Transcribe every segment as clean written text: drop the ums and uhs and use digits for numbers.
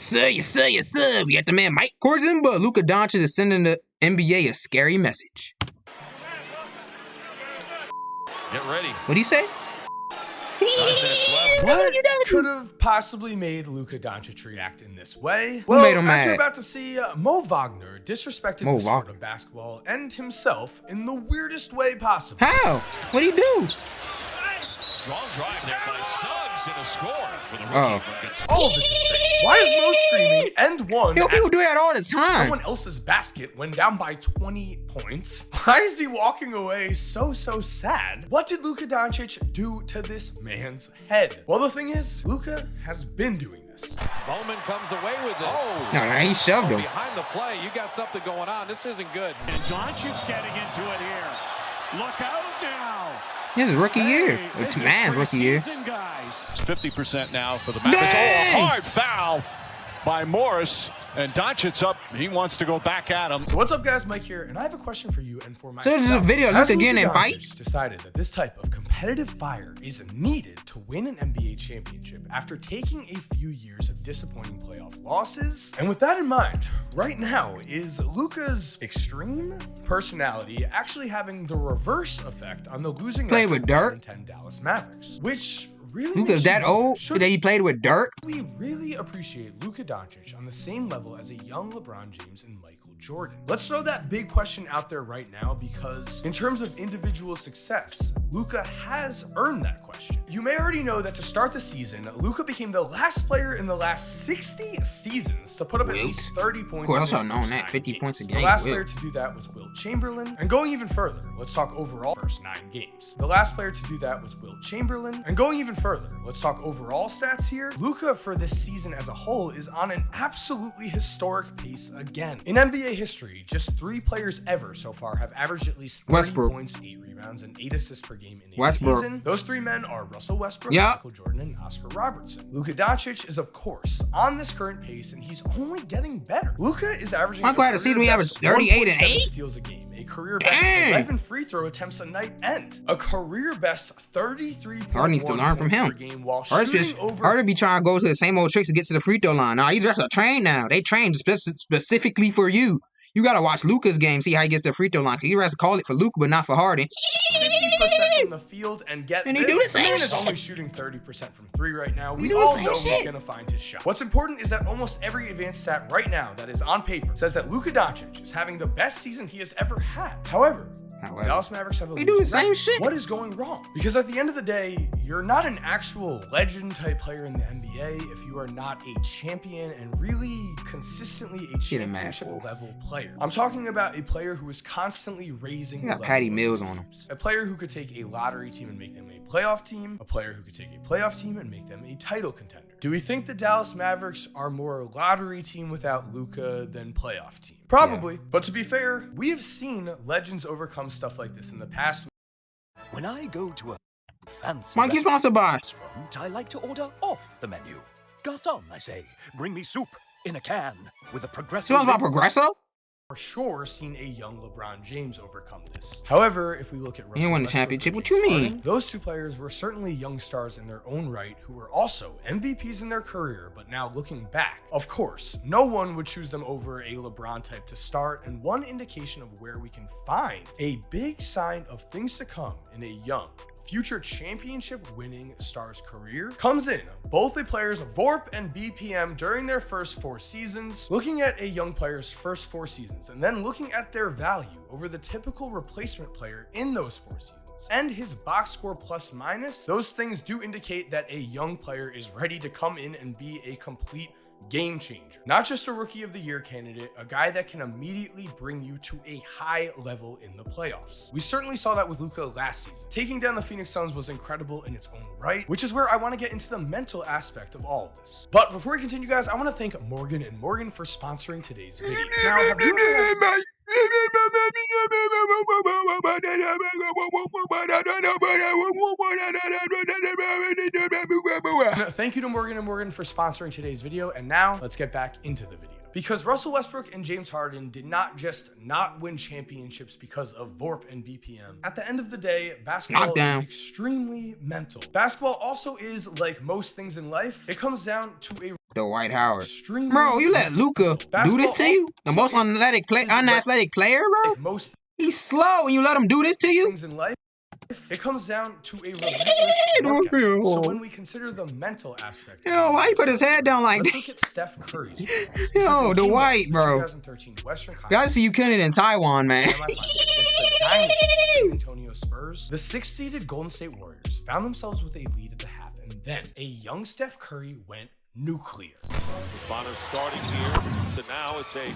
sir, yes, sir, yes, sir. We got the man Mike Corson, but Luka Doncic is sending the NBA a scary message. Get ready. What'd he say? What could have possibly made Luka Doncic react in this way? Who made him as mad? you're about to see, Mo Wagner disrespected the sport of basketball and himself in the weirdest way possible. How? What'd he do? Strong drive there by Suggs and a score for the rookie. All of this is great. Why is Mo screaming and one? Yo, people do that all the time. Someone else's basket when down by 20 points. Why is he walking away so sad? What did Luka Doncic do to this man's head? Well, the thing is, Luka has been doing this. Bowman comes away with it. Oh, no, he shoved him. Behind the play, you got something going on. This isn't good. And Doncic getting into it here. Look out now. This is rookie year. It's man's rookie year. Guys. 50% now for the Mavericks. Oh, a hard foul by Morris. And Doncic's up. He wants to go back at him. So what's up, guys? Mike here, and I have a question for you and for myself. So this is a video of Luka getting in fights? Decided that this type of competitive fire is needed to win an NBA championship after taking a few years of disappointing playoff losses. And with that in mind, right now, is Luka's extreme personality actually having the reverse effect on the losing Play with Dirk? 10 Dallas Mavericks, which really Luka's that old that he played with Dirk? We really appreciate Luka Doncic on the same level as a young LeBron James and Michael Jordan. Let's throw that big question out there right now, because in terms of individual success, Luka has earned that question. You may already know that to start the season, Luka became the last player in the last 60 seasons to put up at least 30 points. Of course, I known that. 50 points a game. The last player to do that was Wilt Chamberlain. And going even further, let's talk overall first 9 games. The last player to do that was Wilt Chamberlain. And going even further, let's talk overall stats here. Luka for this season as a whole is on an absolutely historic pace again. In NBA history, just 3 players ever so far have averaged at least 30 points, 8 rebounds, and 8 assists per game in a season. Those 3 men are Russell Westbrook, Michael Jordan, and Oscar Robertson. Luka Doncic is, of course, on this current pace, and he's only getting better. Luka is averaging I'm glad to see we average 38 and 8 steals a game, a career best 11 free throw attempts a night, and a career best 33 Hard needs to learn from him. Hard's just hard to be trying to go to the same old tricks to get to the free throw line. Nah, these refs are trained now. They trained specifically for you. You gotta watch Luka's game, see how he gets to the free throw line. Cause you have to call it for Luka, but not for Harden. 50% from the field, and get and this, he do the same man shit. is only shooting 30% from 3 right now. We all know he's gonna find his shot. What's important is that almost every advanced stat right now that is on paper says that Luka Doncic is having the best season he has ever had. However, the Dallas Mavericks have a do the same shit. What is going wrong? Because at the end of the day, you're not an actual legend type player in the NBA if you are not a champion and really consistently a championship level player. I'm talking about a player who is constantly raising the level Patty of Mills his on him. teams. A player who could take a lottery team and make them a playoff team. A player who could take a playoff team and make them a title contender. Do we think the Dallas Mavericks are more a lottery team without Luka than playoff team? Probably, but to be fair, we have seen legends overcome stuff like this in the past. When I go to a fancy Mike, you sponsored by restaurant, I like to order off the menu. Garçon, I say, bring me soup in a can with a Progresso. Sponsored by Progresso? For sure seen a young LeBron James overcome this. However, if we look at Russell He won the Westbrook championship. and What James you mean? Harden, those 2 players were certainly young stars in their own right who were also MVPs in their career, but now looking back, of course, no one would choose them over a LeBron type to start, and one indication of where we can find a big sign of things to come in a young, future championship winning star's career comes in both the players VORP and BPM during their first 4 seasons. Looking at a young player's first 4 seasons and then looking at their value over the typical replacement player in those 4 seasons and his box score plus minus, those things do indicate that a young player is ready to come in and be a complete game changer. Not just a rookie of the year candidate, a guy that can immediately bring you to a high level in the playoffs. We certainly saw that with Luka last season. Taking down the Phoenix Suns was incredible in its own right, which is where I want to get into the mental aspect of all of this. But before we continue, guys, I want to thank Morgan & Morgan for sponsoring today's video. Now, have you ever Thank you to Morgan & Morgan for sponsoring today's video, and now let's get back into the video. Because Russell Westbrook and James Harden did not just not win championships because of VORP and BPM. At the end of the day, basketball is extremely mental. Basketball also is, like most things in life, it comes down to a Dwight Howard. Extremely Bro, you let Luka do this to you? The most unathletic player, bro? Most He's slow and you let him do this to you? things in life, it comes down to a relentless work ethic. So when we consider the mental aspect, Yo, why he put his head down like let's that? look at Steph Curry's flaws. Yo, Because Dwight, in bro. 2013 Western Gotta see you killing it in Taiwan, man. semifinals against the dynasty San Antonio Spurs, the 6th-seeded Golden State Warriors found themselves with a lead at the half, and then a young Steph Curry went nuclear. Bonner's starting here, so now it's a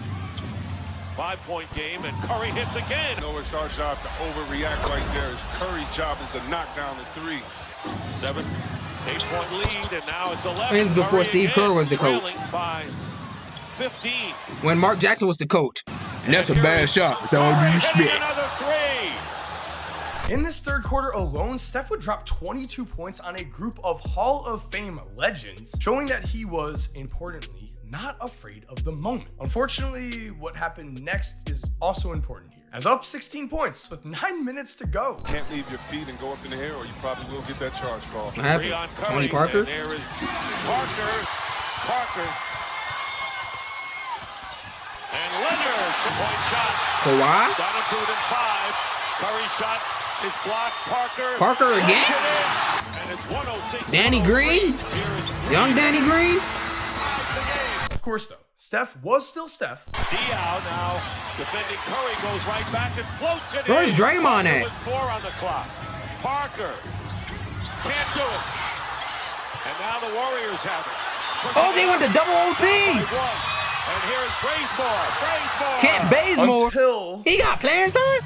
5-point game, and Curry hits again. No, it's our job to overreact right there. It's Curry's job is to knock down the 3. 7, 8-point lead, and now it's 11. This is before Curry Steve again, Kerr was the coach. trailing by 15. When Mark Jackson was the coach. And that's a bad shot, with all due Hitting respect. another 3. In this third quarter alone, Steph would drop 22 points on a group of Hall of Fame legends, showing that he was, importantly, not afraid of the moment. Unfortunately, what happened next is also important here. As up 16 points with 9 minutes to go. Can't leave your feet and go up in the air, or you probably will get that charge call. What happened? 3 on Curry, Tony Parker? and there is Parker. And Leonard, 2-point shot. Kawhi? Down to 2-5. Curry shot is blocked. Parker again? And it's 106. Danny Green? Young Danny Green? Of course, though, Steph was still Steph. Diao now defending Curry, goes right back and floats it. Where's in. Draymond Parker at? with 4 on the clock. Parker can't do it. And now the Warriors have it. Oh, they went to double OT. And here's Bazemore. Kent Bazemore. Until He got plans on?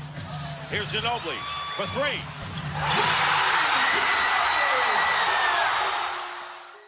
Here's Ginobili for 3.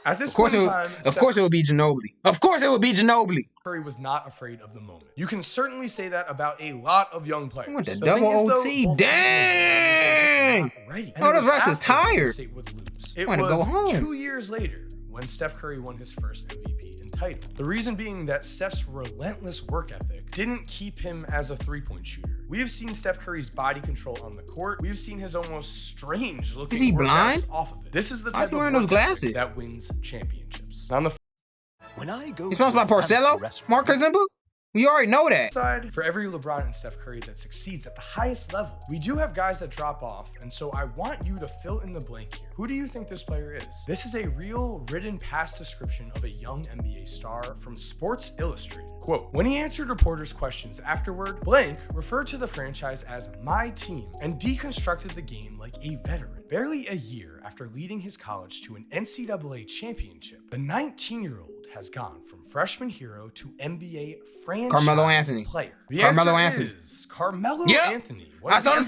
at this Of course, point it in would, time, of course it would be Ginobili. Of course it would be Ginobili. Curry was not afraid of the moment. You can certainly say that about a lot of young players. He went to The double thing is, though, OT. both Dang. teams were ready. And Oh, it those refs was after tired. State would lose. It Wanted to was go home. 2 years later when Steph Curry won his first MVP and title. The reason being that Steph's relentless work ethic didn't keep him as a three-point shooter. We have seen Steph Curry's body control on the court. We've seen his almost strange looking Is he blind? off of it. This is the Why is type he of wearing those work ethic glasses? that wins championships. On the When I go He sponsored by to a fancy Porcello? restaurant- Mark Kazimba? We already know that. side, for every LeBron and Steph Curry that succeeds at the highest level, we do have guys that drop off, and so I want you to fill in the blank here. Who do you think this player is? This is a real written past description of a young NBA star from Sports Illustrated. Quote, when he answered reporters' questions afterward, blank referred to the franchise as my team and deconstructed the game like a veteran. Barely a year after leading his college to an NCAA championship, the 19-year-old has gone from freshman hero to NBA franchise Carmelo Anthony. player. The Carmelo answer Anthony. is Carmelo Yep. Anthony. One I of saw the NBA's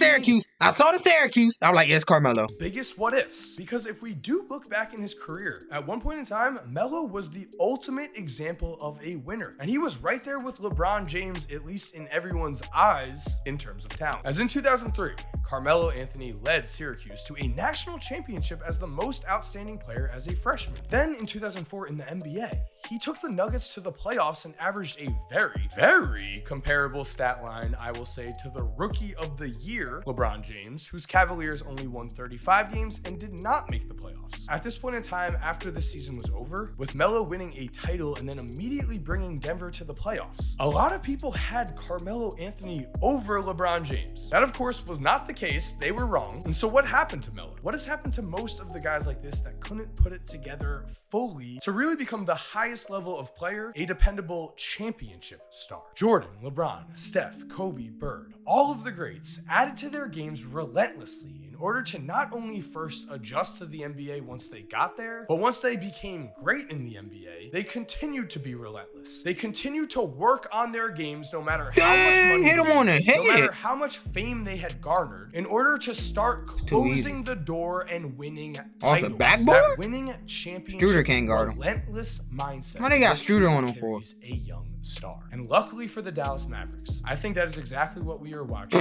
Syracuse. I was like, yes, Carmelo. biggest what ifs. Because if we do look back in his career, at one point in time, Melo was the ultimate example of a winner. And he was right there with LeBron James, at least in everyone's eyes, in terms of talent. As in 2003, Carmelo Anthony led Syracuse to a national championship as the most outstanding player as a freshman. Then in 2004 in the NBA, he took the Nuggets to the playoffs and averaged a very, very comparable stat line, I will say, to the Rookie of the Year, LeBron James, whose Cavaliers only won 35 games and did not make the playoffs. At this point in time, after the season was over, with Melo winning a title and then immediately bringing Denver to the playoffs, a lot of people had Carmelo Anthony over LeBron James. That, of course, was not the case. They were wrong. And so what happened to Melo? What has happened to most of the guys like this that couldn't put it together fully to really become the highest level of player, a dependable championship star? Jordan, LeBron, Steph, Kobe, Bird, all of the greats added to their games relentlessly in order to not only first adjust to the NBA once they got there, but once they became great in the NBA, they continued to be relentless. They continued to work on their games no matter how much money hit him they on the made, no matter head. how much fame they had garnered, in order to start too easy. closing the door and winning Off the titles. backboard? That winning championship Struder can't guard him. relentless mindset. Why they got is what Struder on him for? carries a young star. And luckily for the Dallas Mavericks, I think that is exactly what we are watching.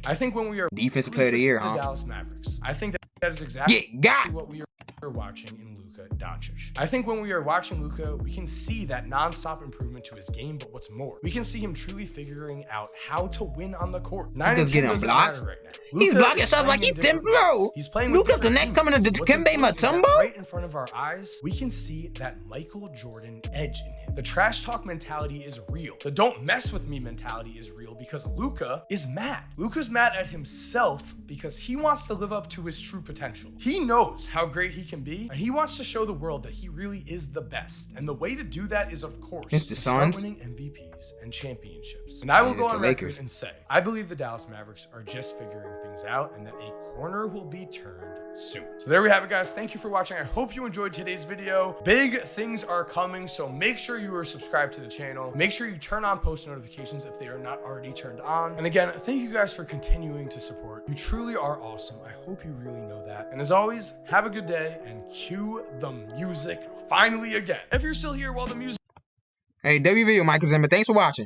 I think when we are Defensive player of the year, huh? Dallas Mavericks, I think that is exactly Get got. what we are watching in Luka Doncic. I think when we are watching Luka, we can see that non-stop improvement to his game, but what's more, we can see him truly figuring out how to win on the court. Luka's getting blocks. Right now. He's blocking shots like he's 10, bro. He's playing Luka's the next coming to Dikembe Mutombo. Right in front of our eyes, we can see that Michael Jordan edge in him. The trash talk mentality is real. The don't mess with me mentality is real because Luka is mad. Luka's mad at himself because he wants to live up to his true potential. He knows how great he can be, and he wants to show the world that he really is the best. And the way to do that is, of course, the Suns, winning MVPs and championships. And I will go on record and say, I believe the Dallas Mavericks are just figuring things out and that a corner will be turned soon. So there we have it, guys. Thank you for watching. I hope you enjoyed today's video. Big things are coming, so make sure you are subscribed to the channel. Make sure you turn on post notifications if they are not already turned on. And again, thank you guys for continuing to support. You truly are awesome. I hope you really know that. And as always, have a good day and cue the music finally again. If you're still here while the music... Hey, W video, Michael Zimmer. Thanks for watching.